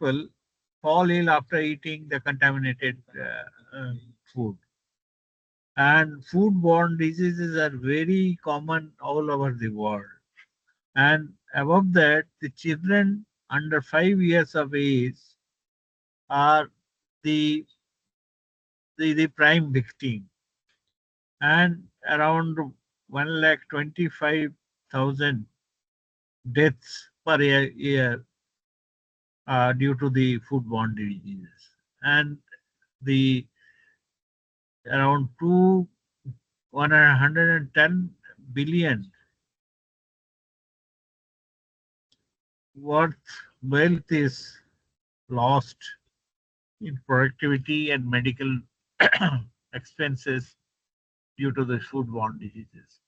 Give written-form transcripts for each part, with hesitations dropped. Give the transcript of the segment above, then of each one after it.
people fall ill after eating the contaminated food. And foodborne diseases are very common all over the world. And above that, the children under 5 years of age are the the prime victim, and around 1,25,000 deaths per year due to the foodborne diseases, and the around 110 billion worth wealth is lost in productivity and medical expenses due to the foodborne diseases.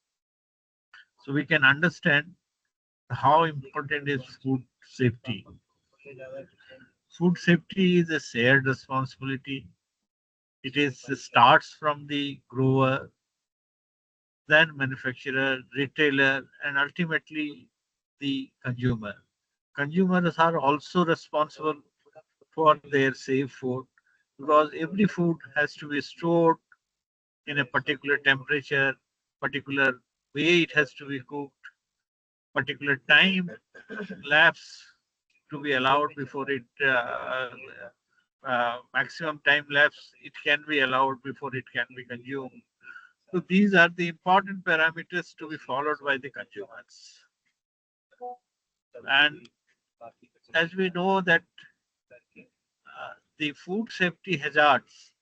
So we can understand how important is food safety. Food safety is a shared responsibility. It starts from the grower, then manufacturer, retailer, and ultimately the consumer. Consumers are also responsible for their safe food because every food has to be stored in a particular temperature, particular way it has to be cooked, particular time lapse to be allowed before it maximum time lapse it can be allowed before it can be consumed. So these are the important parameters to be followed by the consumers. And as we know that the food safety hazards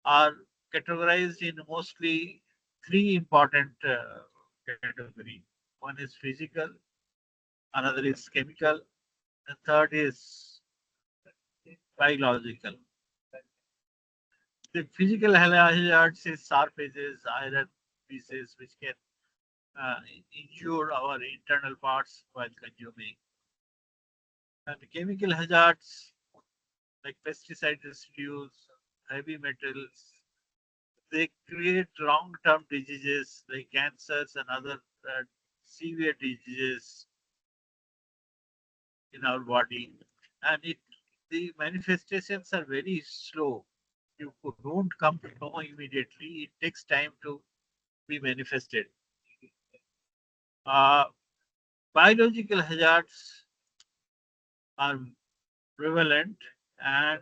are categorized in mostly three important categories. One is physical, another is chemical, and third is biological. The physical hazards is sharp edges, iron pieces, which can injure our internal parts while consuming. And the chemical hazards like pesticide residues, heavy metals, they create long-term diseases like cancers and other severe diseases in our body. And the manifestations are very slow. You don't come to know immediately. It takes time to be manifested. Uh, Biological hazards are prevalent, and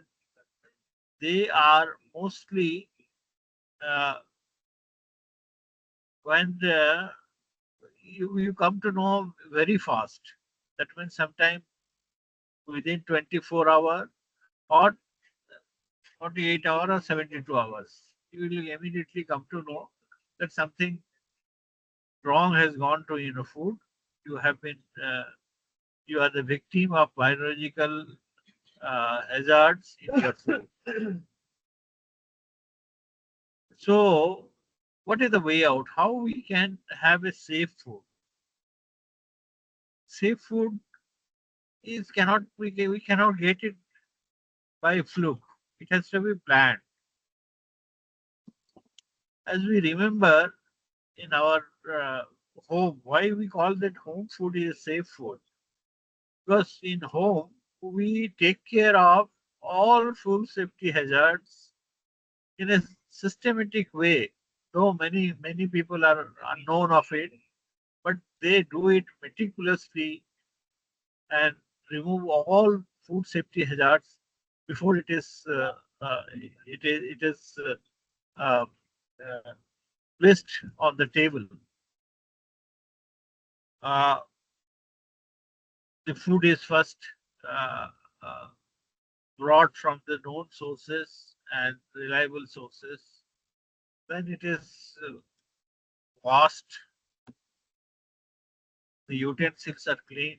they are mostly uh, when you come to know very fast. That means sometime within 24 hours or 48 hours or 72 hours. You will immediately come to know that something wrong has gone to in a food. You have been you are the victim of biological hazards in your food. So, what is the way out? How we can have a safe food? Safe food is cannot we cannot get it by fluke. It has to be planned. As we remember in our home, why we call that home food is safe food? Because in home we take care of all food safety hazards in a systematic way. Though many people are unknown of it, but they do it meticulously and remove all food safety hazards before it is uh, uh, placed on the table. Uh, the food is first uh, uh, brought from the known sources and reliable sources. Then it is washed, the utensils are clean,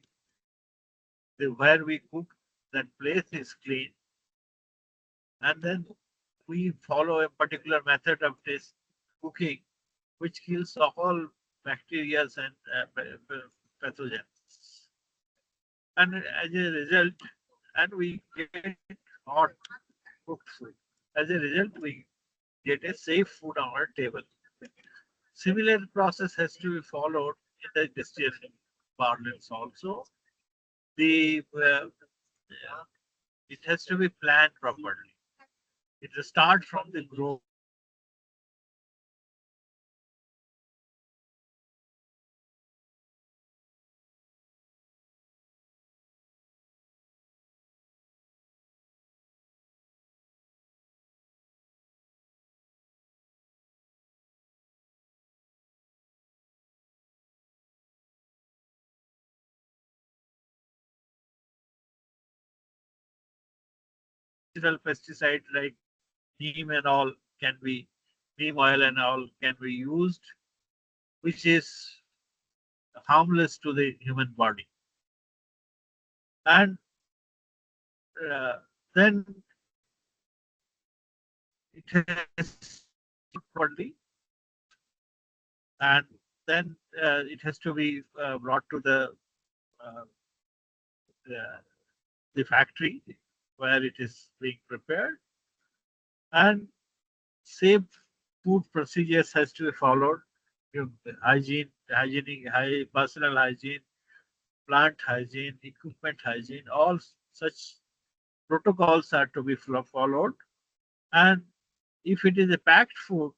where we cook, that place is clean, and then we follow a particular method of this cooking, which kills all bacteria and pathogens. And as a result, and we get hot cooked food. As a result, we get a safe food on our table. Similar process has to be followed in the industrial parlance also. The it has to be planned properly. It will start from the grow. Natural pesticide like neem and all can be neem oil and all can be used, which is harmless to the human body. And then it has properly, and then it has to be brought to uh, the factory where it is being prepared, and safe food procedures has to be followed. Hygiene, hygienic, personal hygiene, plant hygiene, equipment hygiene, all such protocols are to be followed. And if it is a packed food,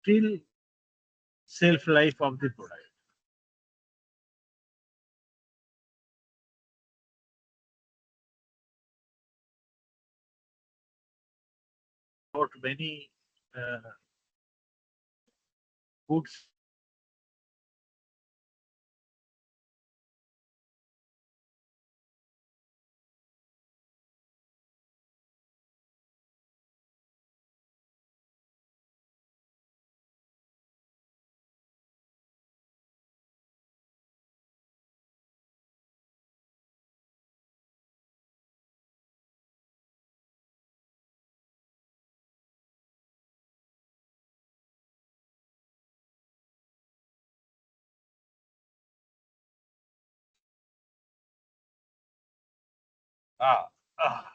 still shelf life of the product. About many foods. Ah, ah.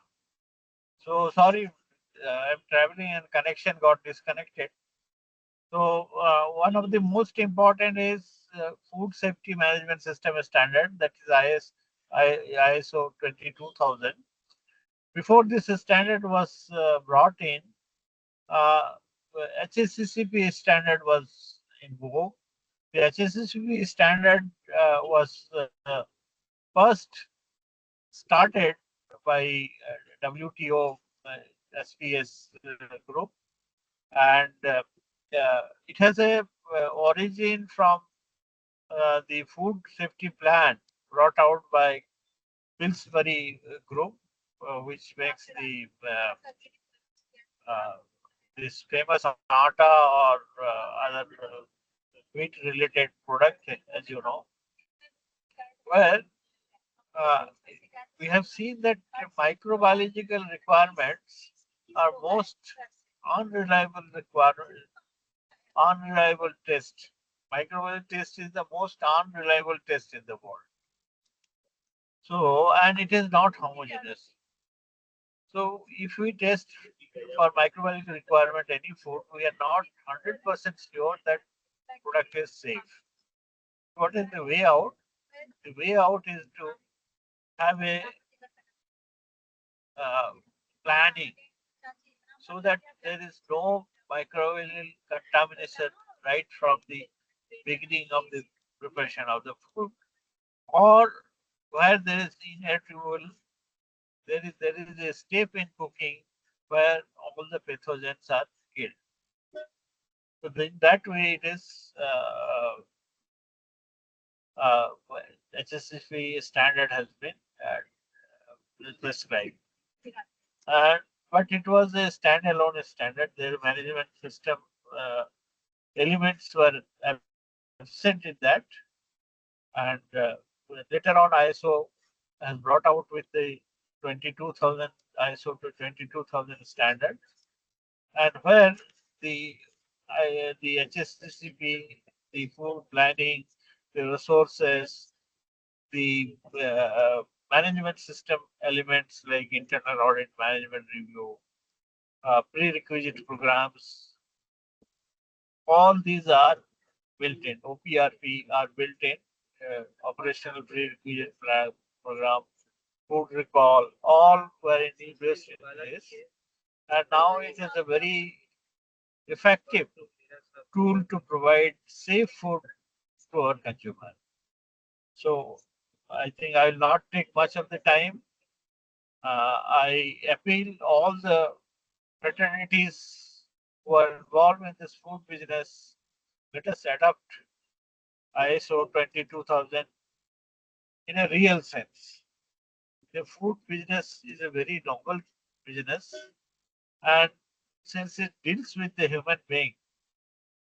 So sorry, I'm traveling and connection got disconnected. So one of the most important is food safety management system standard, that is ISO 22000. Before this standard was brought in, uh, HACCP standard was in vogue. The HACCP standard was first started by WTO SPS group, and it has a origin from the food safety plan brought out by Pillsbury Group, which makes the uh, this famous atta or other wheat related product, as you know. Well, uh, we have seen that microbiological requirements are most unreliable requirement, unreliable test. Microbiology test is the most unreliable test in the world. So, and it is not homogeneous. So, if we test for microbiological requirement any food, we are not 100% sure that product is safe. What is the way out? The way out is to have a uh, planning so that there is no microbial contamination right from the beginning of the preparation of the food, or where there is inevitable, there is a step in cooking where all the pathogens are killed. So in that way, it is HSCP standard has been prescribed. And but it was a standalone standard. Their management system uh, elements were absent in that, and later on, ISO has brought out with the 22,000 ISO to 22,000 standard, and where the the HSCP, the food planning, the resources, the management system elements like internal audit management review, prerequisite programs, all these are built in. OPRP are built in, operational prerequisite program, food recall, all were in based in this. And now it is a very effective tool to provide safe food to our consumer. So I think I will not take much of the time. I appeal all the fraternities who are involved in this food business. Let us adopt ISO 22000 in a real sense. The food business is a very noble business, and since it deals with the human being,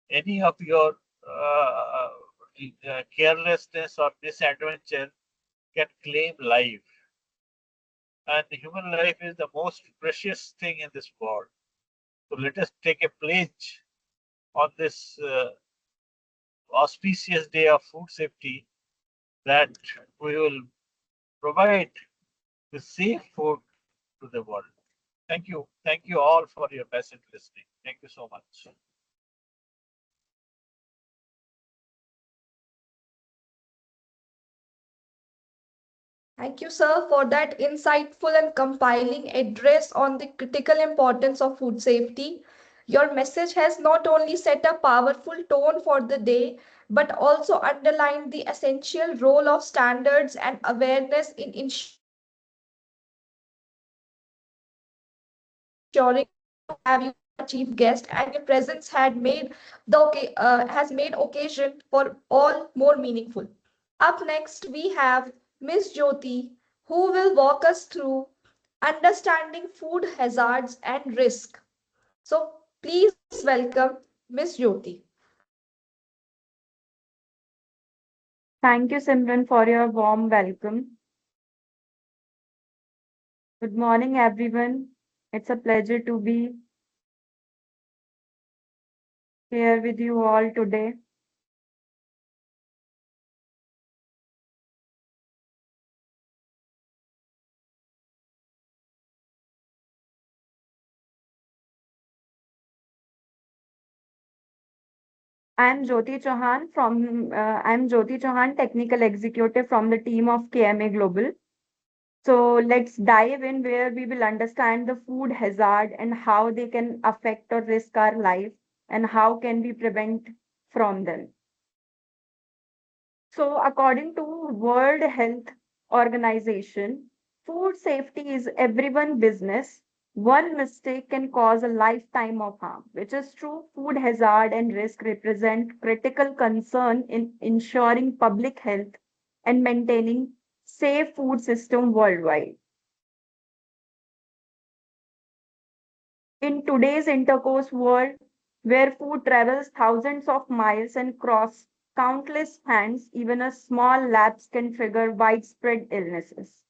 any of your carelessness or misadventure can claim life. And human life is the most precious thing in this world. So let us take a pledge on this auspicious day of food safety that we will provide the safe food to the world. Thank you. Thank you all for your patient listening. Thank you so much. Thank you, sir, for that insightful and compiling address on the critical importance of food safety. Your message has not only set a powerful tone for the day, but also underlined the essential role of standards and awareness in ensuring food safety. We are truly privileged to have you as our chief guest, and your presence has made occasion for all more meaningful. Up next, we have Miss Jyoti, who will walk us through understanding food hazards and risk. So, please welcome Miss Jyoti. Thank you, Simran, for your warm welcome. Good morning, everyone. It's a pleasure to be here with you all today. I'm Jyoti Chauhan, Technical Executive from the team of KMA Global. So let's dive in where we will understand the food hazard and how they can affect or risk our life and how can we prevent from them. So, according to World Health Organization, food safety is everyone's business. One mistake can cause a lifetime of harm, which is true. Food hazard and risk represent critical concern in ensuring public health and maintaining safe food system worldwide. In today's intercourse world, where food travels thousands of miles and cross countless hands, even a small lapse can trigger widespread illnesses.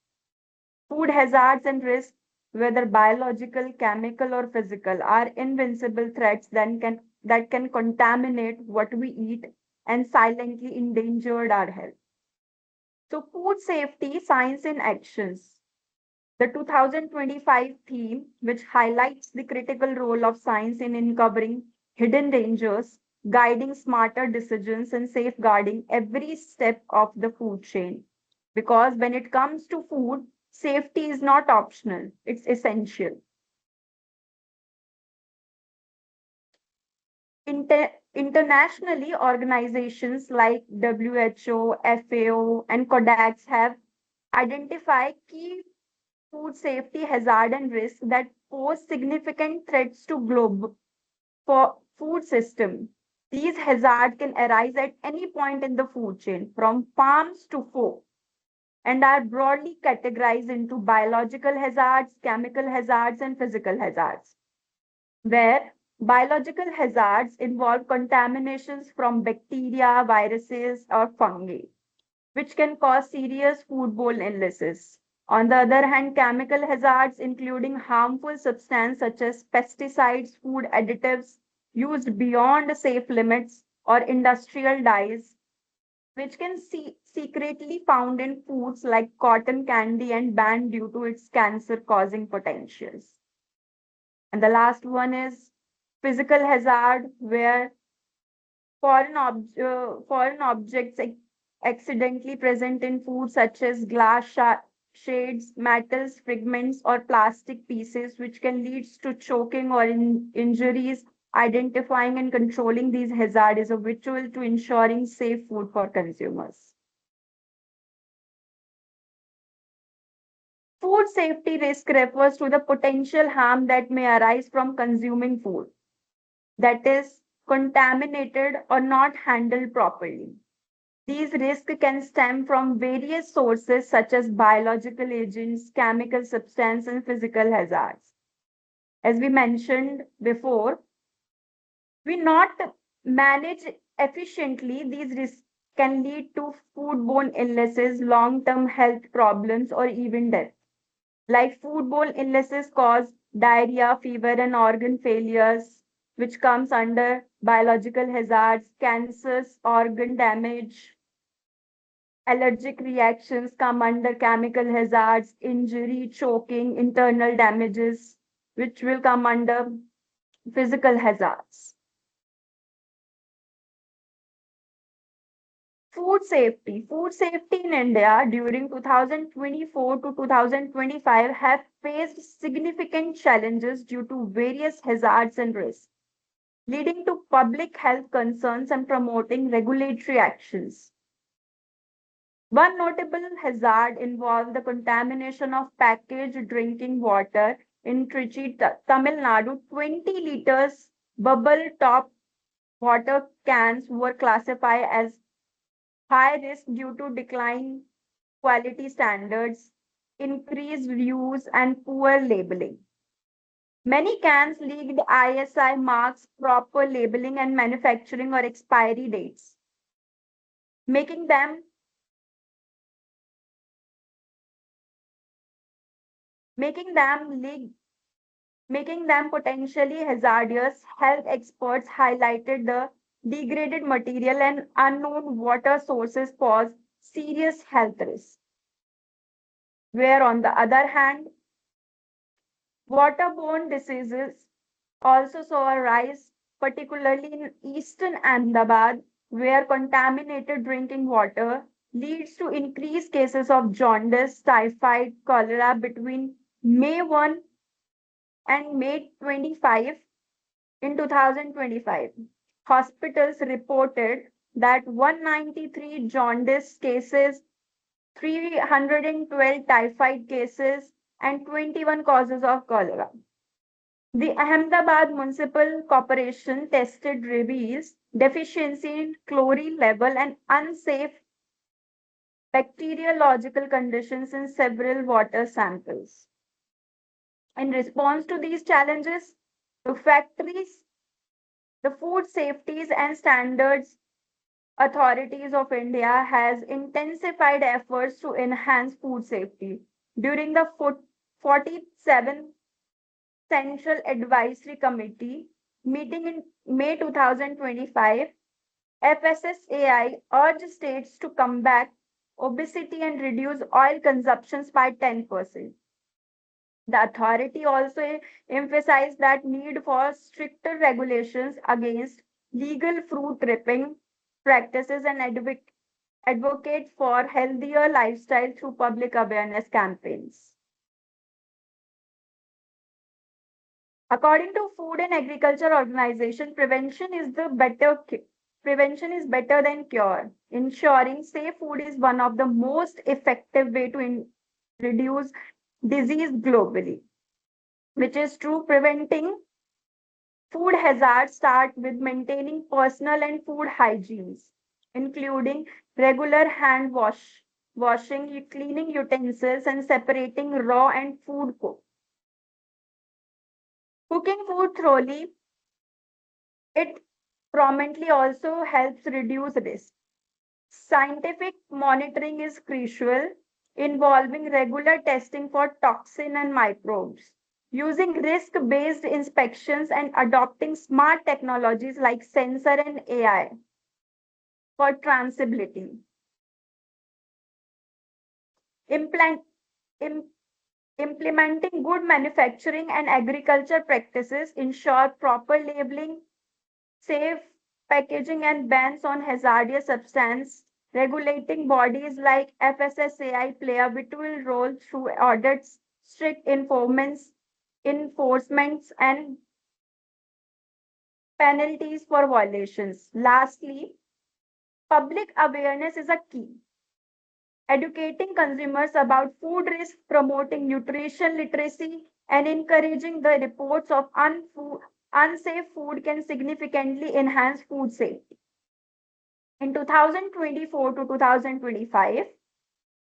Food hazards and risks, whether biological, chemical, or physical, are invincible threats that can contaminate what we eat and silently endanger our health. So, food safety, science in actions. The 2025 theme, which highlights the critical role of science in uncovering hidden dangers, guiding smarter decisions, and safeguarding every step of the food chain. Because when it comes to food, safety is not optional, it's essential. Internationally, organizations like WHO, FAO, and Codex have identified key food safety hazard and risk that pose significant threats to globe for food system. These hazards can arise at any point in the food chain, from farms to fork, and are broadly categorized into biological hazards, chemical hazards, and physical hazards. Where biological hazards involve contaminations from bacteria, viruses, or fungi which can cause serious foodborne illnesses. On the other hand, chemical hazards, including harmful substances such as pesticides, food additives, used beyond safe limits, or industrial dyes, which can secretly found in foods like cotton candy and banned due to its cancer causing potentials. And the last one is physical hazard, where foreign objects accidentally present in food, such as glass shades, metals, fragments, or plastic pieces, which can lead to choking or injuries. Identifying and controlling these hazards is a vital to ensuring safe food for consumers. Food safety risk refers to the potential harm that may arise from consuming food that is contaminated or not handled properly. These risks can stem from various sources such as biological agents, chemical substances, and physical hazards. As we mentioned before, we not manage efficiently, these risks can lead to foodborne illnesses, long-term health problems, or even death. Like foodborne illnesses cause diarrhea, fever, and organ failures, which comes under biological hazards, cancers, organ damage. Allergic reactions come under chemical hazards, injury, choking, internal damages, which will come under physical hazards. Food safety. Food safety in India during 2024 to 2025 have faced significant challenges due to various hazards and risks, leading to public health concerns and promoting regulatory actions. One notable hazard involved the contamination of packaged drinking water in Trichy, Tamil Nadu. 20 liters bubble top water cans were classified as high risk due to decline quality standards, increased reuse, and poor labeling. Many cans leaked ISI marks, proper labeling, and manufacturing or expiry dates, making them making them leak making them potentially hazardous. Health experts highlighted the degraded material and unknown water sources pose serious health risks. Where, on the other hand, waterborne diseases also saw a rise, particularly in eastern Ahmedabad, where contaminated drinking water leads to increased cases of jaundice, typhoid, cholera between May 1 and May 25 in 2025. Hospitals reported that 193 jaundice cases, 312 typhoid cases, and 21 causes of cholera. The Ahmedabad Municipal Corporation tested reveals deficiency in chlorine level and unsafe bacteriological conditions in several water samples. In response to these challenges, the factories, the Food Safeties and Standards Authorities of India has intensified efforts to enhance food safety. During the 47th Central Advisory Committee meeting in May 2025, FSSAI urged states to combat obesity and reduce oil consumptions by 10%. The authority also emphasized that need for stricter regulations against legal fruit tripping practices and advocate for healthier lifestyle through public awareness campaigns. According to Food and Agriculture Organization, prevention is better than cure. Ensuring safe food is one of the most effective way to reduce disease globally, which is true. Preventing food hazards start with maintaining personal and food hygienes, including regular washing, cleaning utensils, and separating raw and food cooking food thoroughly. It prominently also helps reduce risk. Scientific monitoring is crucial, involving regular testing for toxin and microbes. using risk-based inspections and adopting smart technologies like sensor and AI for traceability. Implant, im- Implementing good manufacturing and agriculture practices ensure proper labeling, safe packaging, and bans on hazardous substance. Regulating bodies like FSSAI play a vital role through audits, strict enforcements, and penalties for violations. Lastly, public awareness is a key. Educating consumers about food risk, promoting nutrition literacy, and encouraging the reports of unsafe food can significantly enhance food safety. In 2024 to 2025,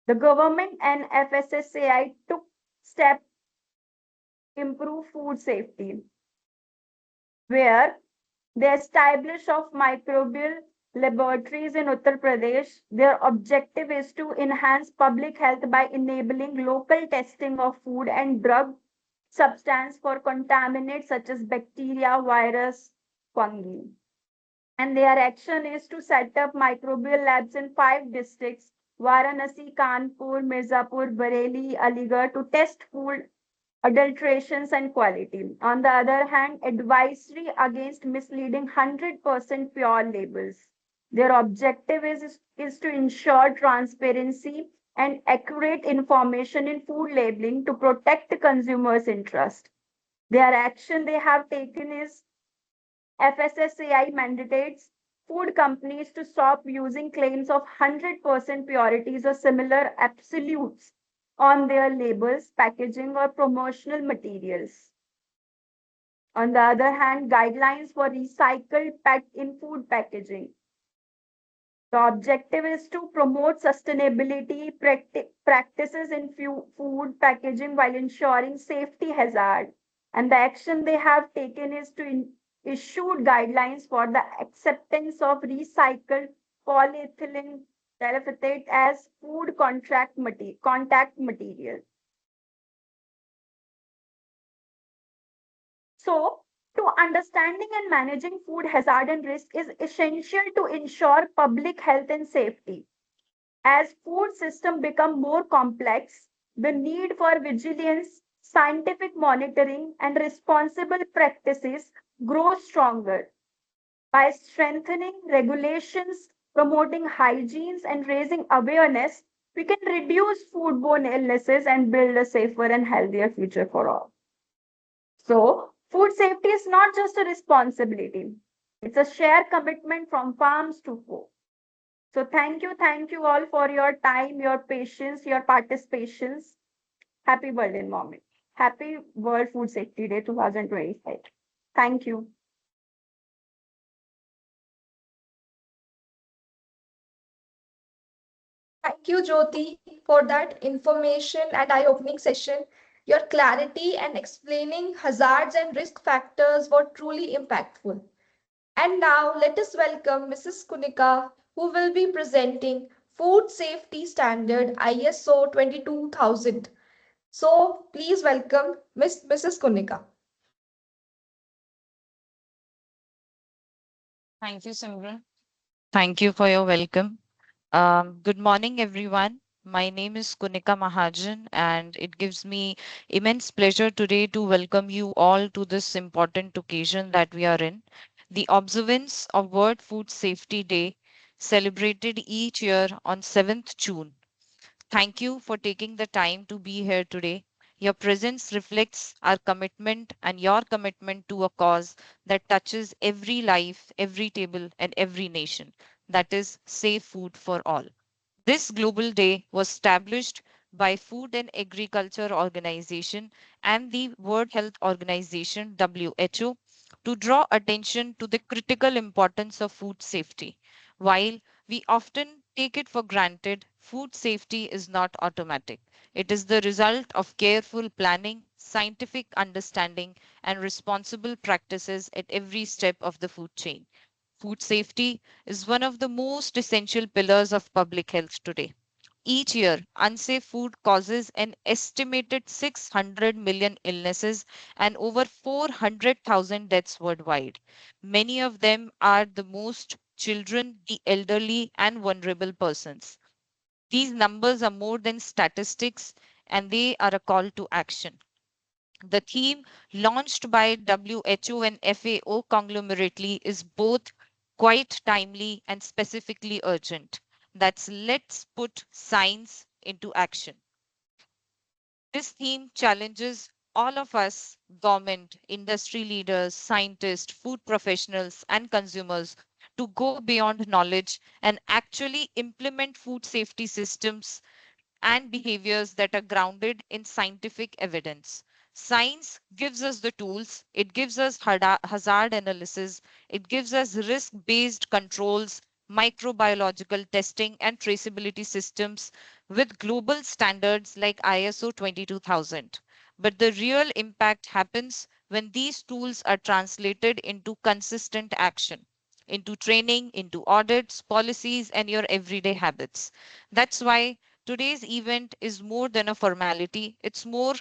the government and FSSAI took steps to improve food safety, where the establishment of microbial laboratories in Uttar Pradesh, their objective is to enhance public health by enabling local testing of food and drug substance for contaminants such as bacteria, virus, fungi. And their action is to set up microbial labs in 5 districts: Varanasi, Kanpur, Mirzapur, Bareilly, Aligarh, to test food adulterations and quality. On the other hand, advisory against misleading 100% pure labels. Their objective is to ensure transparency and accurate information in food labeling to protect consumers' interest. Their action they have taken is FSSAI mandates food companies to stop using claims of 100% purities or similar absolutes on their labels, packaging, or promotional materials. On the other hand, guidelines for recycled PET in food packaging. The objective is to promote sustainability practices in food packaging while ensuring safety hazard. And the action they have taken is to issue guidelines for the acceptance of recycled polyethylene terephthalate as food contact material. So, to understanding and managing food hazard and risk is essential to ensure public health and safety. As food systems become more complex, the need for vigilance, scientific monitoring, and responsible practices grows stronger. By strengthening regulations, promoting hygiene, and raising awareness, we can reduce foodborne illnesses and build a safer and healthier future for all. So, food safety is not just a responsibility, it's a shared commitment from farms to fork. So, thank you all for your time, your patience, your participations. Happy World Environment. Happy World Food Safety Day 2025. Thank you. Thank you, Jyoti, for that information and eye-opening session. Your clarity and explaining hazards and risk factors were truly impactful. And now let us welcome Mrs. Kunika, who will be presenting Food Safety Standard ISO 22000. So please welcome Mrs. Kunika. Thank you, Simran. Thank you for your welcome. Good morning, everyone. My name is Kunika Mahajan, and it gives me immense pleasure today to welcome you all to this important occasion that we are in, the observance of World Food Safety Day, celebrated each year on 7th June. Thank you for taking the time to be here today. Your presence reflects our commitment and your commitment to a cause that touches every life, every table, and every nation. That is safe food for all. This global day was established by Food and Agriculture Organization and the World Health Organization WHO to draw attention to the critical importance of food safety. While we often take it for granted, food safety is not automatic. It is the result of careful planning, scientific understanding, and responsible practices at every step of the food chain. Food safety is one of the most essential pillars of public health today. each year, unsafe food causes an estimated 600 million illnesses and over 400,000 deaths worldwide. Many of them are the most children, the elderly, and vulnerable persons. These numbers are more than statistics and they are a call to action. The theme launched by WHO and FAO conglomerately is both quite timely and specifically urgent. That's let's put science into action. This theme challenges all of us, government, industry leaders, scientists, food professionals, and consumers, to go beyond knowledge and actually implement food safety systems and behaviors that are grounded in scientific evidence. Science gives us the tools, it gives us hazard analysis, it gives us risk based controls, microbiological testing, and traceability systems with global standards like ISO 22000. But the real impact happens when these tools are translated into consistent action, into training, into audits, policies, and your everyday habits. That's why today's event is more than a formality. It's more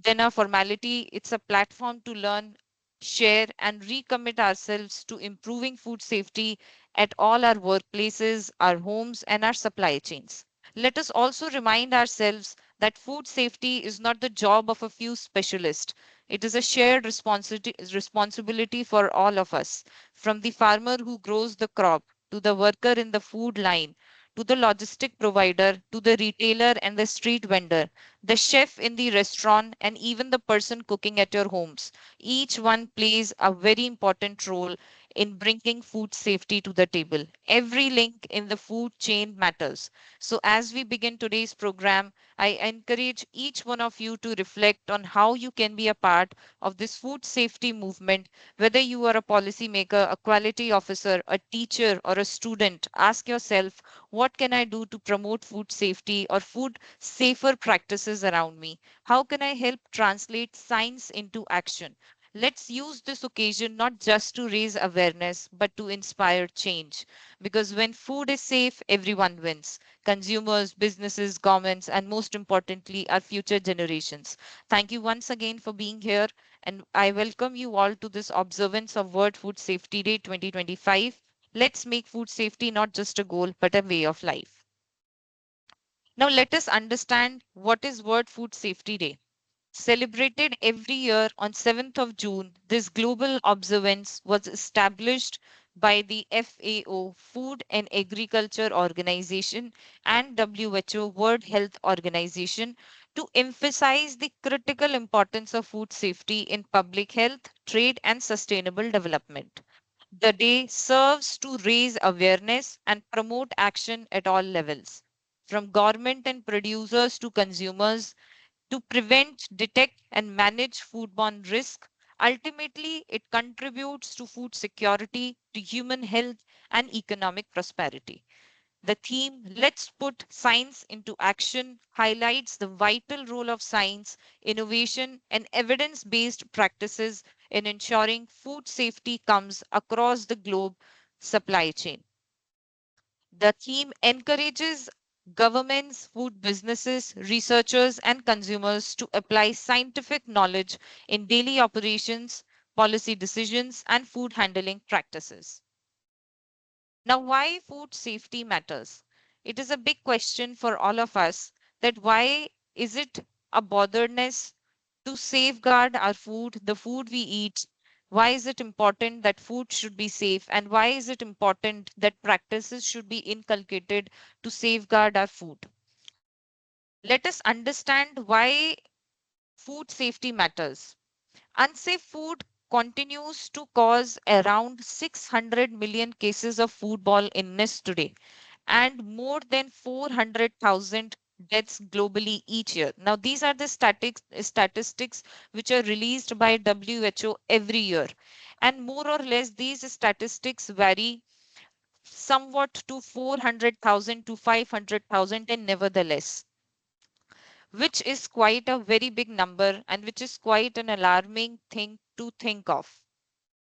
than a formality. It's a platform to learn, share, and recommit ourselves to improving food safety at all our workplaces, our homes, and our supply chains. Let us also remind ourselves that food safety is not the job of a few specialists. It is a shared responsibility for all of us, from the farmer who grows the crop to the worker in the food line to the logistic provider, to the retailer and the street vendor, the chef in the restaurant, and even the person cooking at your homes. Each one plays a very important role in bringing food safety to the table. Every link in the food chain matters. So, as we begin today's program, I encourage each one of you to reflect on how you can be a part of this food safety movement. Whether you are a policymaker, a quality officer, a teacher, or a student, ask yourself, what can I do to promote food safety or food safer practices around me? How can I help translate science into action? Let's use this occasion not just to raise awareness, but to inspire change. Because when food is safe, everyone wins: consumers, businesses, governments, and most importantly, our future generations. Thank you once again for being here. And I welcome you all to this observance of World Food Safety Day 2025. Let's make food safety not just a goal, but a way of life. Now, let us understand what is World Food Safety Day. Celebrated every year on 7th of June, this global observance was established by the FAO, Food and Agriculture Organization, and WHO, World Health Organization, to emphasize the critical importance of food safety in public health, trade, and sustainable development. The day serves to raise awareness and promote action at all levels, from government and producers to consumers, to prevent, detect, and manage foodborne risk. Ultimately, it contributes to food security, to human health, and economic prosperity. The theme, Let's Put Science into Action, highlights the vital role of science, innovation, and evidence based practices in ensuring food safety comes across the globe supply chain. The theme encourages governments, food businesses, researchers, and consumers to apply scientific knowledge in daily operations, policy decisions, and food handling practices. Now, why food safety matters? It is a big question for all of us, that why is it a botherness to safeguard our food, the food we eat? Why is it important that food should be safe? And why is it important that practices should be inculcated to safeguard our food? Let us understand why food safety matters. Unsafe food continues to cause around 600 million cases of foodborne illness today and more than 400,000 deaths globally each year. Now, these are the statistics which are released by WHO every year. And more or less, these statistics vary somewhat to 400,000 to 500,000, and nevertheless, which is quite a very big number and which is quite an alarming thing to think of.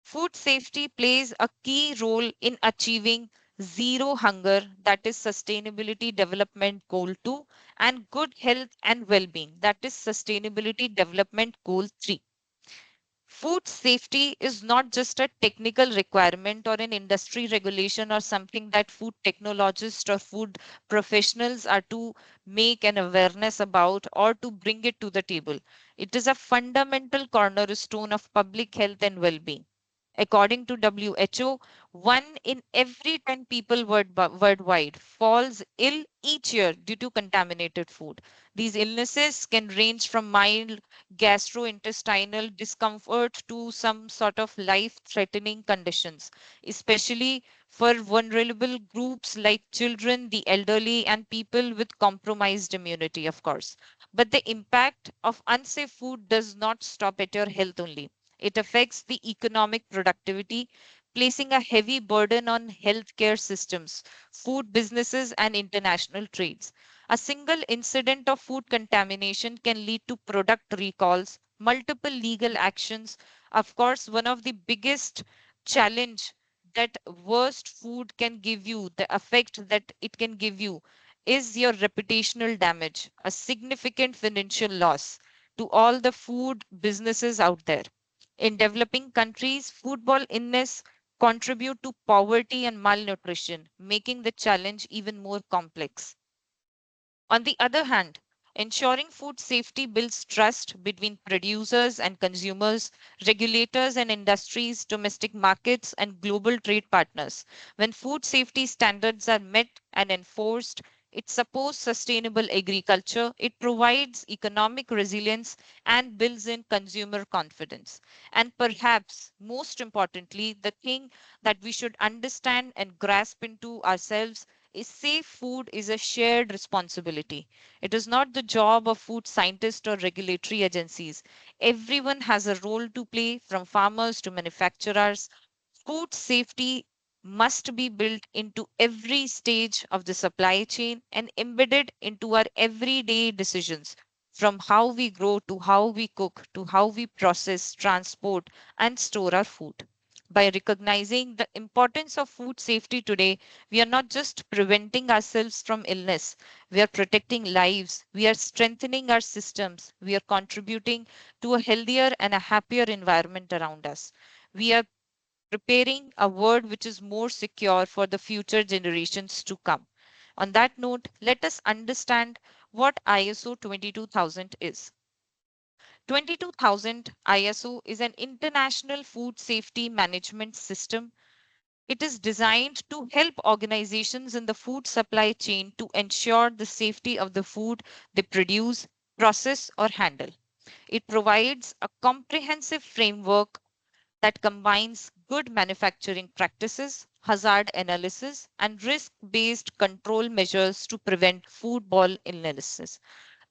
Food safety plays a key role in achieving zero hunger, that is Sustainability Development Goal 2, and good health and well being, that is Sustainability Development Goal 3. Food safety is not just a technical requirement or an industry regulation or something that food technologists or food professionals are to make an awareness about or to bring it to the table. It is a fundamental cornerstone of public health and well being. According to WHO, 1 in every 10 people worldwide falls ill each year due to contaminated food. These illnesses can range from mild gastrointestinal discomfort to some sort of life threatening conditions, especially for vulnerable groups like children, the elderly, and people with compromised immunity, of course. But the impact of unsafe food does not stop at your health only. It affects the economic productivity, placing a heavy burden on healthcare systems, food businesses, and international trades. A single incident of food contamination can lead to product recalls, multiple legal actions. Of course, one of the biggest challenge that worst food can give you, the effect that it can give you, is your reputational damage, a significant financial loss to all the food businesses out there. In developing countries, foodborne illness contribute to poverty and malnutrition, making the challenge even more complex. On the other hand, ensuring food safety builds trust between producers and consumers, regulators and industries, domestic markets, and global trade partners. When food safety standards are met and enforced, it supports sustainable agriculture, it provides economic resilience, and builds in consumer confidence. And perhaps most importantly, the thing that we should understand and grasp into ourselves is safe food is a shared responsibility. It is not the job of food scientists or regulatory agencies. Everyone has a role to play, from farmers to manufacturers. Food safety must be built into every stage of the supply chain and embedded into our everyday decisions, from how we grow to how we cook to how we process, transport, and store our food. By recognizing the importance of food safety today, we are not just preventing ourselves from illness, we are protecting lives, we are strengthening our systems, we are contributing to a healthier and a happier environment around us. We are preparing a world which is more secure for the future generations to come. On that note, let us understand what ISO 22000 is. 22000 ISO is an international food safety management system. It is designed to help organizations in the food supply chain to ensure the safety of the food they produce, process, or handle. It provides a comprehensive framework that combines good manufacturing practices, hazard analysis, and risk based control measures to prevent foodborne illnesses.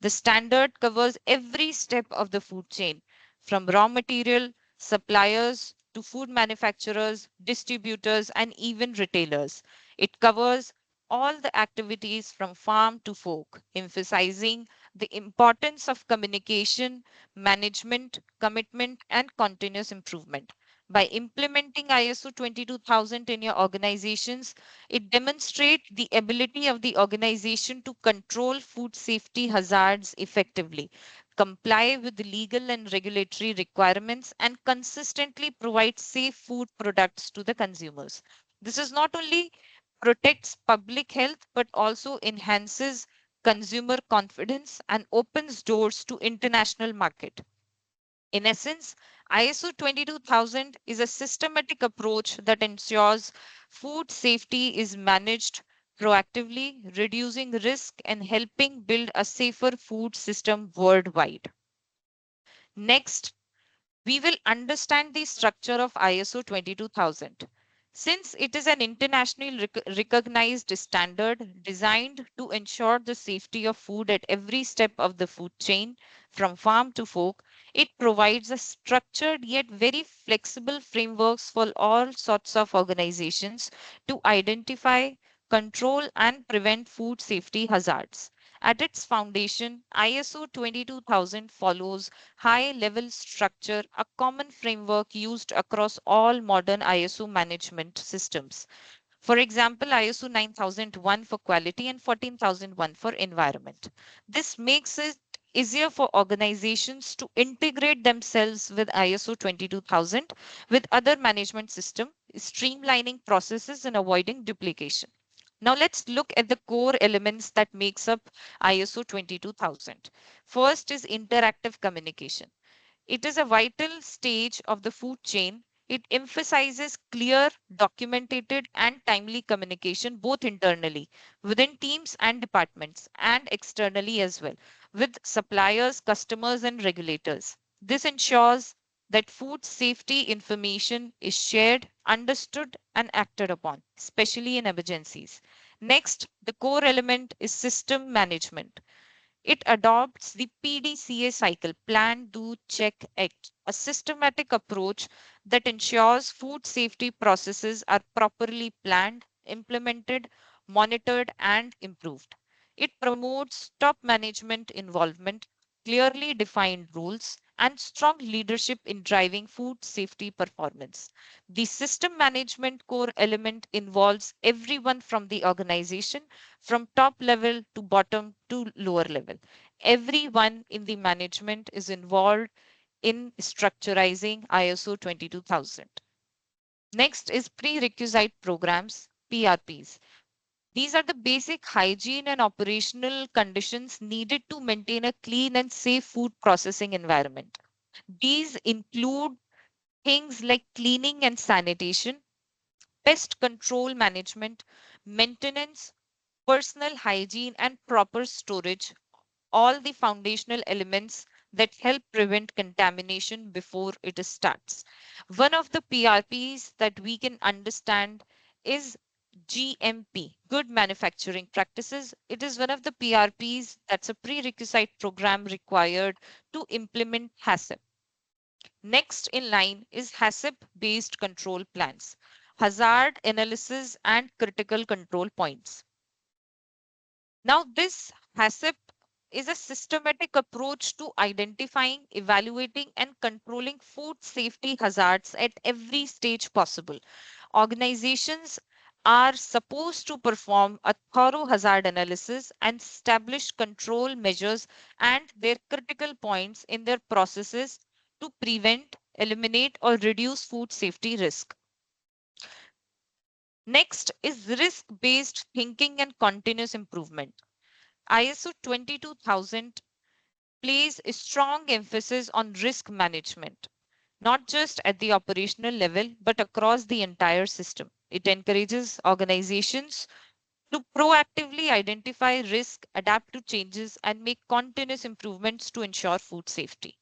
The standard covers every step of the food chain, from raw material suppliers to food manufacturers, distributors, and even retailers. It covers all the activities from farm to fork, emphasizing the importance of communication, management, commitment, and continuous improvement. By implementing ISO 22000 in your organizations, it demonstrates the ability of the organization to control food safety hazards effectively, comply with the legal and regulatory requirements, and consistently provide safe food products to the consumers. This is not only protects public health but also enhances consumer confidence and opens doors to international market. In essence, ISO 22000 is a systematic approach that ensures food safety is managed proactively, reducing risk and helping build a safer food system worldwide. Next, we will understand the structure of ISO 22000. Since it is an internationally recognized standard designed to ensure the safety of food at every step of the food chain, from farm to fork, it provides a structured yet very flexible frameworks for all sorts of organizations to identify, control, and prevent food safety hazards. At its foundation, ISO 22000 follows high level structure, a common framework used across all modern ISO management systems. For example, ISO 9001 for quality and 14001 for environment. This makes it easier for organizations to integrate themselves with ISO 22000 with other management system, streamlining processes and avoiding duplication. Now let's look at the core elements that makes up ISO 22000. First is interactive communication. It is a vital stage of the food chain. It emphasizes clear, documented, and timely communication both internally within teams and departments and externally as well with suppliers, customers, and regulators. This ensures that food safety information is shared, understood, and acted upon, especially in emergencies. Next, the core element is system management. It adopts the PDCA cycle, plan, do, check, act, a systematic approach that ensures food safety processes are properly planned, implemented, monitored, and improved. It promotes top management involvement, clearly defined rules, and strong leadership in driving food safety performance. The system management core element involves everyone from the organization, from top level to bottom to lower level. Everyone in the management is involved in structurizing ISO 22000. Next is prerequisite programs, PRPs. These are the basic hygiene and operational conditions needed to maintain a clean and safe food processing environment. These include things like cleaning and sanitation, pest control management, maintenance, personal hygiene, and proper storage, all the foundational elements that help prevent contamination before it starts. One of the PRPs that we can understand is GMP, Good Manufacturing Practices. It is one of the PRPs that's a prerequisite program required to implement HACCP. Next in line is HACCP based control plans, hazard analysis, and critical control points. Now, this HACCP is a systematic approach to identifying, evaluating, and controlling food safety hazards at every stage possible. Organizations are supposed to perform a thorough hazard analysis and establish control measures and their critical points in their processes to prevent, eliminate, or reduce food safety risk. Next is risk based thinking and continuous improvement. ISO 22000 places a strong emphasis on risk management, not just at the operational level, but across the entire system. It encourages organizations to proactively identify risk, adapt to changes, and make continuous improvements to ensure food safety.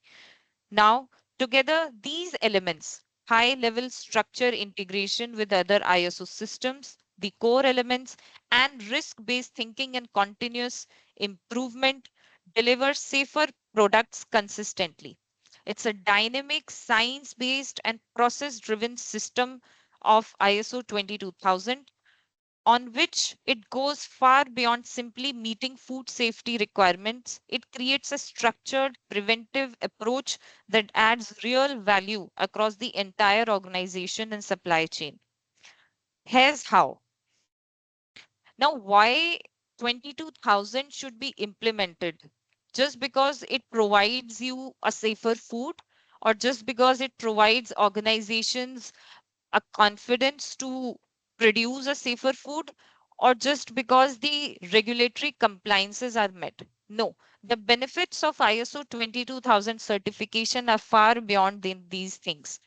Now, together, these elements, high level structure integration with other ISO systems, the core elements, and risk based thinking and continuous improvement deliver safer products consistently. It's a dynamic, science based, and process driven system of ISO 22000 on which it goes far beyond simply meeting food safety requirements. It creates a structured, preventive approach that adds real value across the entire organization and supply chain. Here's how. Now, why 22,000 should be implemented? Just because it provides you a safer food, or just because it provides organizations a confidence to produce a safer food, or just because the regulatory compliances are met? No, the benefits of ISO 22000 certification are far beyond these things.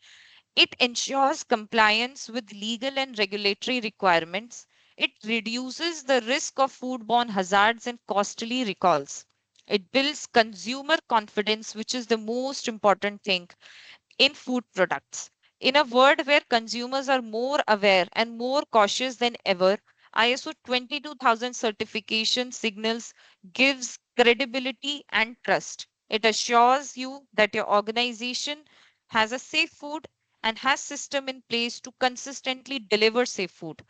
It ensures compliance with legal and regulatory requirements. It reduces the risk of foodborne hazards and costly recalls. It builds consumer confidence, which is the most important thing in food products. In a world where consumers are more aware and more cautious than ever, ISO 22000 certification signals gives credibility and trust. It assures you that your organization has a safe food and has system in place to consistently deliver safe food.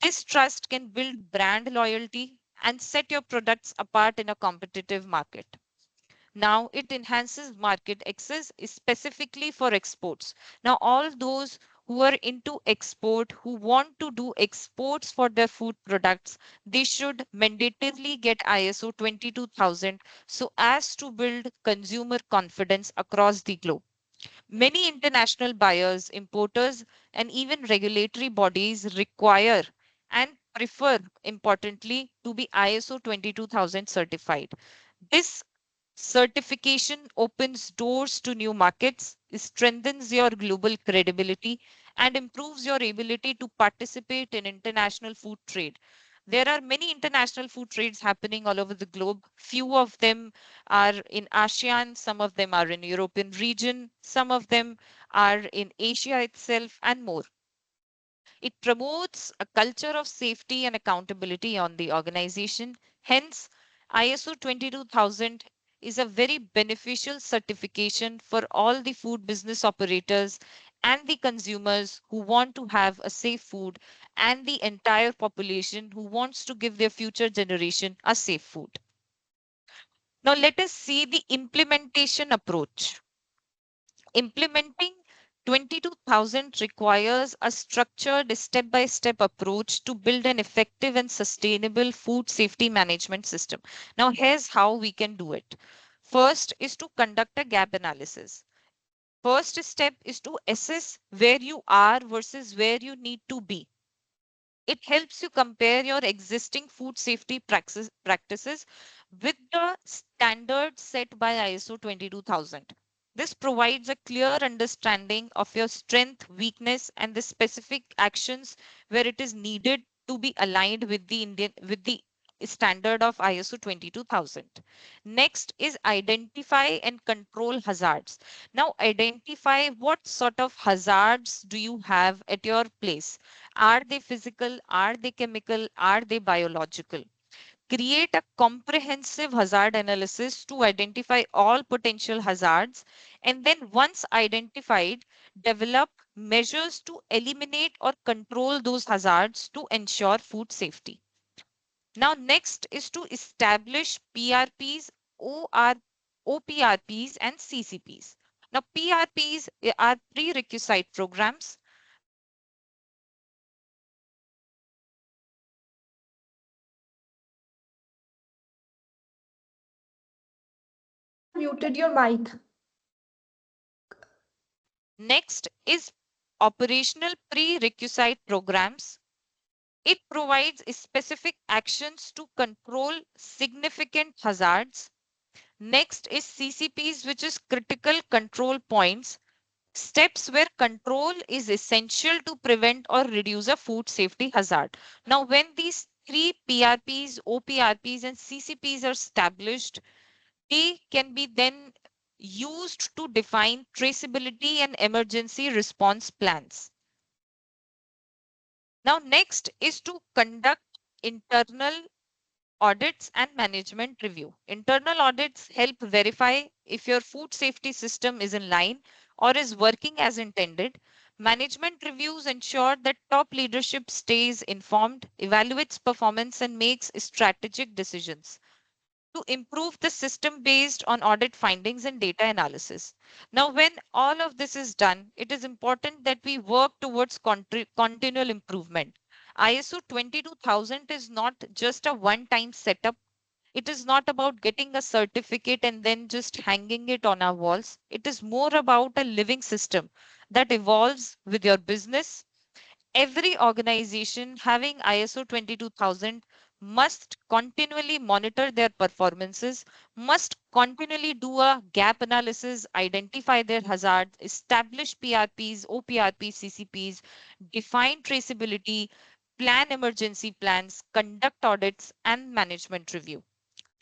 This trust can build brand loyalty and set your products apart in a competitive market. Now it enhances market access specifically for exports. Now, all those who are into export, who want to do exports for their food products, they should mandatorily get ISO 22000 so as to build consumer confidence across the globe. Many international buyers, importers, and even regulatory bodies require and prefer, importantly, to be ISO 22000 certified. This certification opens doors to new markets, strengthens your global credibility, and improves your ability to participate in international food trade. There are many international food trades happening all over the globe. Few of them are in ASEAN, some of them are in European region, some of them are in Asia itself, and more. It promotes a culture of safety and accountability on the organization. Hence, ISO 22000 is a very beneficial certification for all the food business operators and the consumers who want to have a safe food, and the entire population who wants to give their future generation a safe food. Now, let us see the implementation approach. Implementing 22,000 requires a structured step by step approach to build an effective and sustainable food safety management system. Now, here's how we can do it. First is to conduct a gap analysis. First step is to assess where you are versus where you need to be. It helps you compare your existing food safety practices with the standards set by ISO 22000. This provides a clear understanding of your strength, weakness, and the specific actions where it is needed to be aligned with the standard of ISO 22000. Next is identify and control hazards. Now, identify what sort of hazards do you have at your place. Are they physical? Are they chemical? Are they biological? Create a comprehensive hazard analysis to identify all potential hazards. And then, once identified, develop measures to eliminate or control those hazards to ensure food safety. Now, next is to establish PRPs, OR, OPRPs, and CCPs. Now, PRPs are prerequisite programs. Muted your mic. Next is operational prerequisite programs. It provides specific actions to control significant hazards. Next is CCPs, which is critical control points, steps where control is essential to prevent or reduce a food safety hazard. Now, when these three PRPs, OPRPs, and CCPs are established, they can be then used to define traceability and emergency response plans. Now, next is to conduct internal audits and management review. Internal audits help verify if your food safety system is in line or is working as intended. Management reviews ensure that top leadership stays informed, evaluates performance, and makes strategic decisions to improve the system based on audit findings and data analysis. Now, when all of this is done, it is important that we work towards continual improvement. ISO 22000 is not just a one time setup. It is not about getting a certificate and then just hanging it on our walls. It is more about a living system that evolves with your business. Every organization having ISO 22000 must continually monitor their performances, must continually do a gap analysis, identify their hazards, establish PRPs, OPRPs, CCPs, define traceability, plan emergency plans, conduct audits, and management review.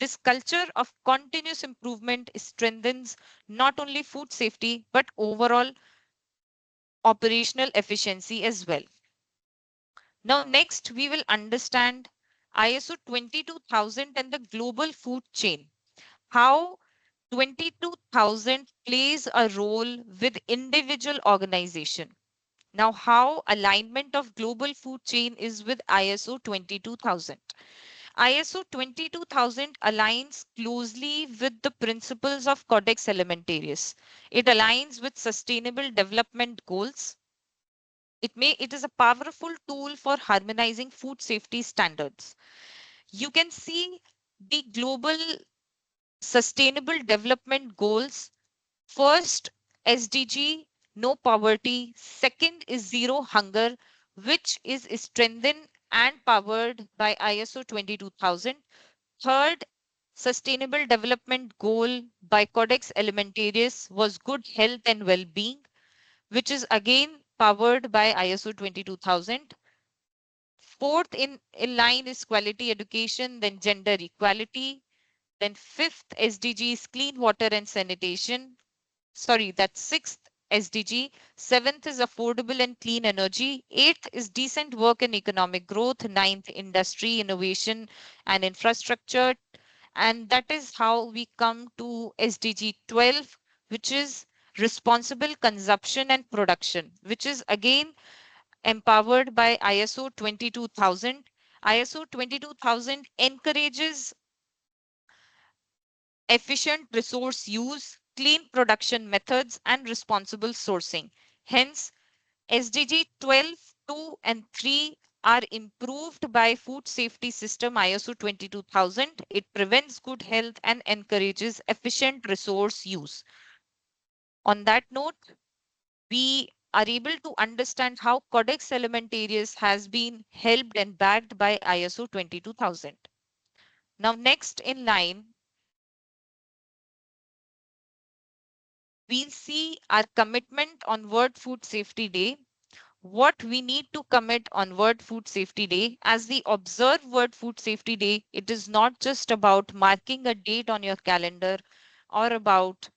This culture of continuous improvement strengthens not only food safety but overall operational efficiency as well. Now, next, we will understand ISO 22000 and the global food chain. How 22000 plays a role with individual organization. Now, how alignment of global food chain is with ISO 22000. ISO 22000 aligns closely with the principles of Codex Alimentarius. It aligns with sustainable development goals. It is a powerful tool for harmonizing food safety standards. You can see the global sustainable development goals. First, SDG, no poverty. Second is zero hunger, which is strengthened and powered by ISO 22000. Third, sustainable development goal by Codex Alimentarius was good health and well-being, which is again powered by ISO 22000. Fourth in line is quality education, then gender equality. Then fifth SDG is clean water and sanitation. Sorry, that's sixth SDG. Seventh is affordable and clean energy. Eighth is decent work and economic growth. Ninth, industry, innovation, and infrastructure. And that is how we come to SDG 12, which is responsible consumption and production, which is again empowered by ISO 22000. ISO 22000 encourages efficient resource use, clean production methods, and responsible sourcing. Hence, SDG 12, 2, and 3 are improved by Food Safety System ISO 22000. It prevents good health and encourages efficient resource use. On that note, we are able to understand how Codex Alimentarius has been helped and backed by ISO 22000. Now, next in line, we'll see our commitment on World Food Safety Day. What we need to commit on World Food Safety Day. As we observe World Food Safety Day, it is not just about marking a date on your calendar or about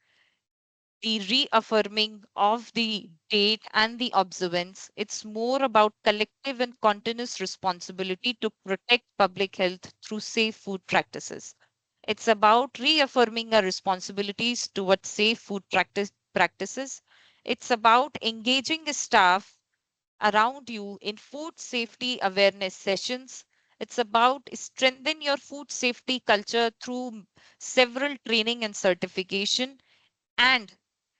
the reaffirming of the date and the observance. It's more about collective and continuous responsibility to protect public health through safe food practices. It's about reaffirming our responsibilities towards safe food practices. It's about engaging the staff around you in food safety awareness sessions. It's about strengthening your food safety culture through several training and certification. And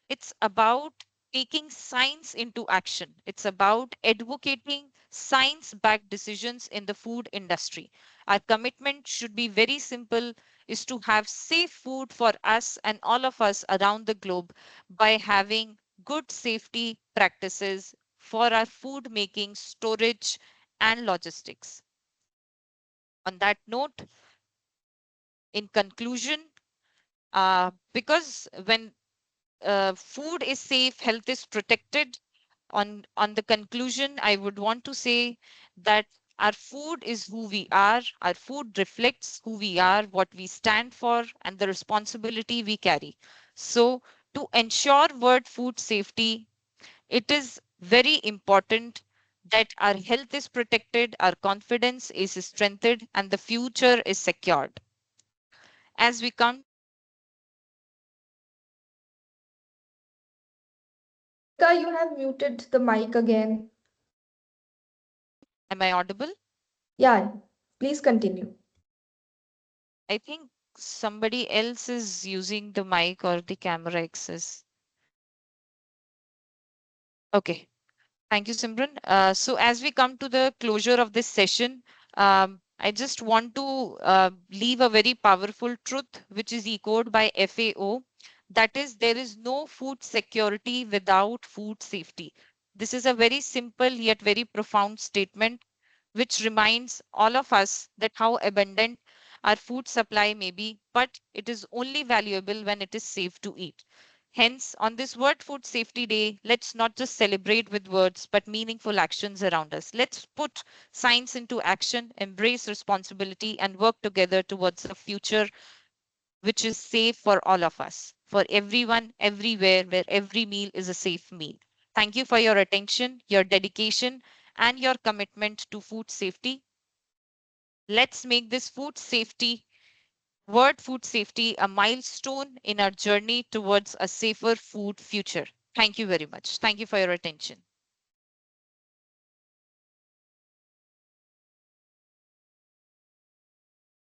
it's about taking science into action. It's about advocating science-backed decisions in the food industry. Our commitment should be very simple, is to have safe food for us and all of us around the globe by having good safety practices for our food making, storage, and logistics. On that note, in conclusion, because when food is safe, health is protected. On the conclusion, I would want to say that our food is who we are. Our food reflects who we are, what we stand for, and the responsibility we carry. So, to ensure world food safety, it is very important that our health is protected, our confidence is strengthened, and the future is secured. As we come, Kunika, you have muted the mic again. am I audible? Yeah, please continue. I think somebody else is using the mic or the camera access. Okay. Thank you, Simran. So as we come to the closure of this session, I just want to leave a very powerful truth, which is echoed by FAO. That is, there is no food security without food safety. This is a very simple yet very profound statement, which reminds all of us that how abundant our food supply may be, but it is only valuable when it is safe to eat. Hence, on this World Food Safety Day, let's not just celebrate with words, but meaningful actions around us. Let's put science into action, embrace responsibility, and work together towards a future which is safe for all of us, for everyone, everywhere, where every meal is a safe meal. Thank you for your attention, your dedication, and your commitment to food safety. Let's make this World Food Safety, a milestone in our journey towards a safer food future. Thank you very much. Thank you for your attention.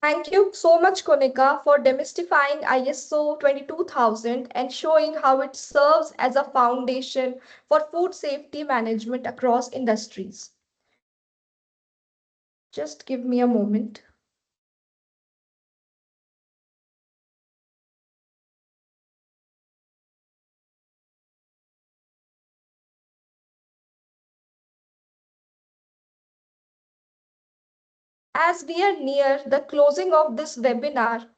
Thank you so much, Konika, for demystifying ISO 22000 and showing how it serves as a foundation for food safety management across industries. Just give me a moment. As we are near the closing of this webinar,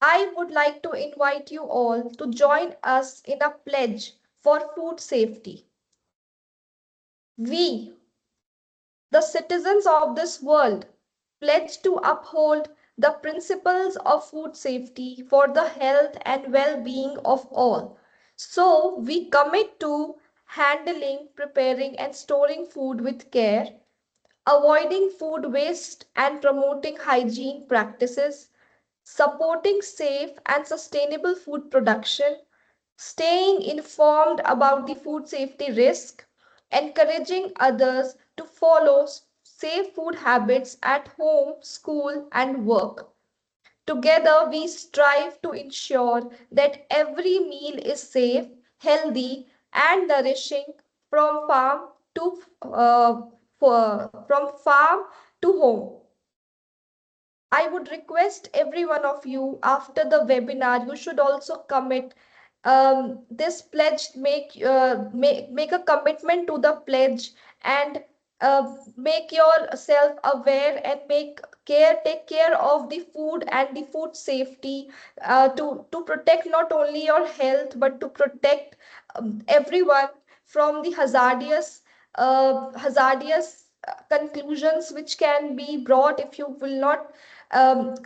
I would like to invite you all to join us in a pledge for food safety. We, the citizens of this world, pledge to uphold the principles of food safety for the health and well-being of all. So we commit to handling, preparing, and storing food with care, avoiding food waste and promoting hygiene practices, supporting safe and sustainable food production, staying informed about the food safety risk, encouraging others to follow safe food habits at home, school, and work. Together, we strive to ensure that every meal is safe, healthy, and nourishing from uh, from farm to home. I would request every one of you after the webinar, you should also commit this pledge, make a commitment to the pledge and make yourself aware and take care of the food and the food safety to protect not only your health but to protect everyone from the hazardous conclusions which can be brought if you will not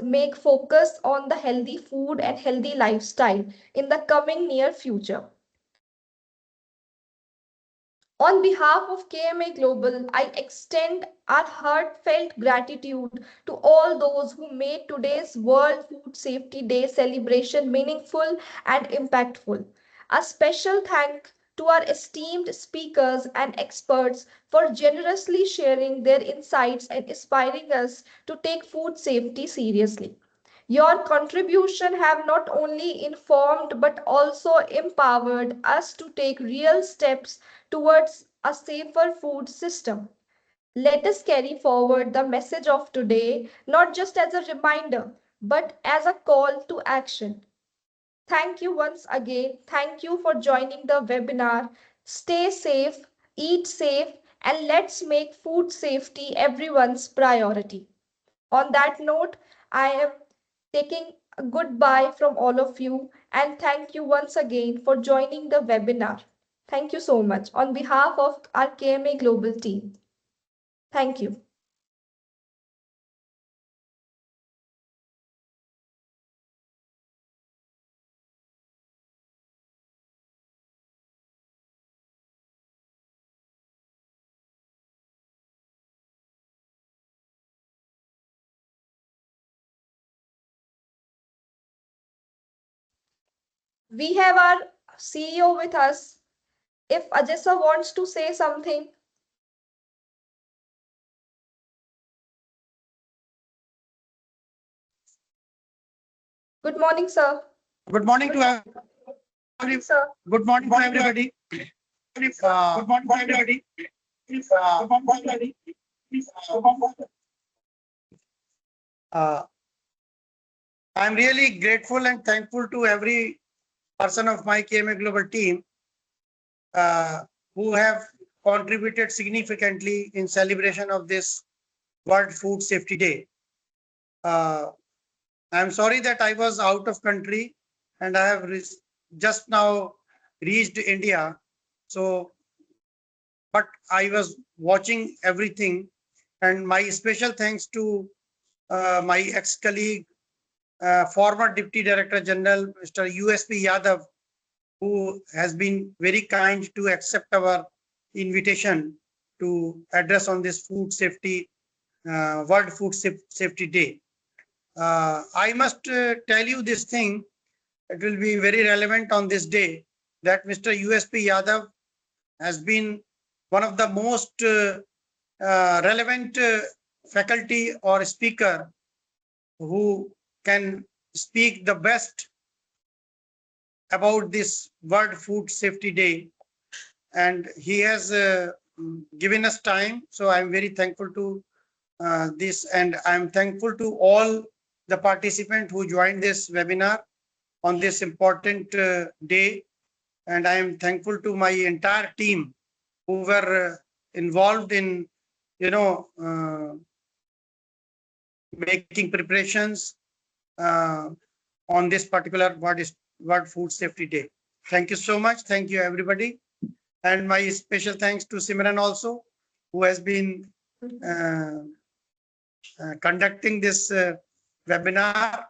make focus on the healthy food and healthy lifestyle in the coming near future. On behalf of KMA Global, I extend our heartfelt gratitude to all those who made today's World Food Safety Day celebration meaningful and impactful. A special thank to our esteemed speakers and experts for generously sharing their insights and inspiring us to take food safety seriously. Your contribution have not only informed but also empowered us to take real steps towards a safer food system. Let us carry forward the message of today, not just as a reminder, but as a call to action. Thank you once again. Thank you for joining the webinar. Stay safe, eat safe, and let's make food safety everyone's priority. On that note, I am taking a goodbye from all of you and thank you once again for joining the webinar. Thank you so much on behalf of our KMA Global team. Thank you. We have our CEO with us. If Ajessa wants to say something, good morning, sir. Good morning to everybody. Sir. Good morning to everybody. Good morning to everybody. I'm really grateful and thankful to every person of my KMA Global team who have contributed significantly in celebration of this World Food Safety Day. I'm sorry that I was out of country and I have just now reached India. So, but I was watching everything, and my special thanks to my ex-colleague, former Deputy Director General, Mr. USP Yadav, who has been very kind to accept our invitation to address on this food safety, World Food Safety Day. I must tell you this thing, it will be very relevant on this day, that Mr. USP Yadav has been one of the most relevant faculty or speaker who can speak the best about this World Food Safety Day, and he has given us time. So I'm very thankful to this, and I'm thankful to all the participants who joined this webinar on this important day. And I am thankful to my entire team who were involved in, making preparations on this particular World Food Safety Day. Thank you so much. Thank you, everybody. And my special thanks to Simran also, who has been conducting this webinar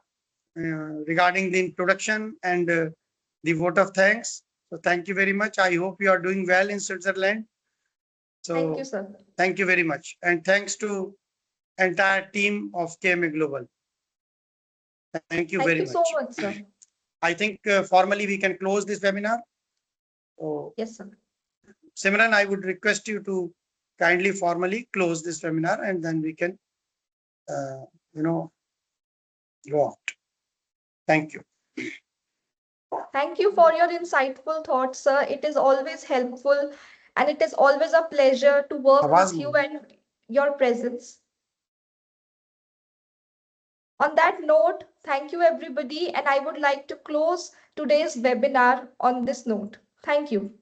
regarding the introduction and the vote of thanks. So thank you very much. I hope you are doing well in Switzerland. So Thank you, sir. thank you very much. And thanks to entire team of KMA Global. Thank you very Thank you much. so much, sir. I think formally we can close this webinar. So, Yes, sir. Simran, I would request you to kindly formally close this webinar, and then we can, go out. Thank you. Thank you for your insightful thoughts, sir. It is always helpful and it is always a pleasure to work with you and your presence. On that note, thank you everybody, and I would like to close today's webinar on this note. Thank you.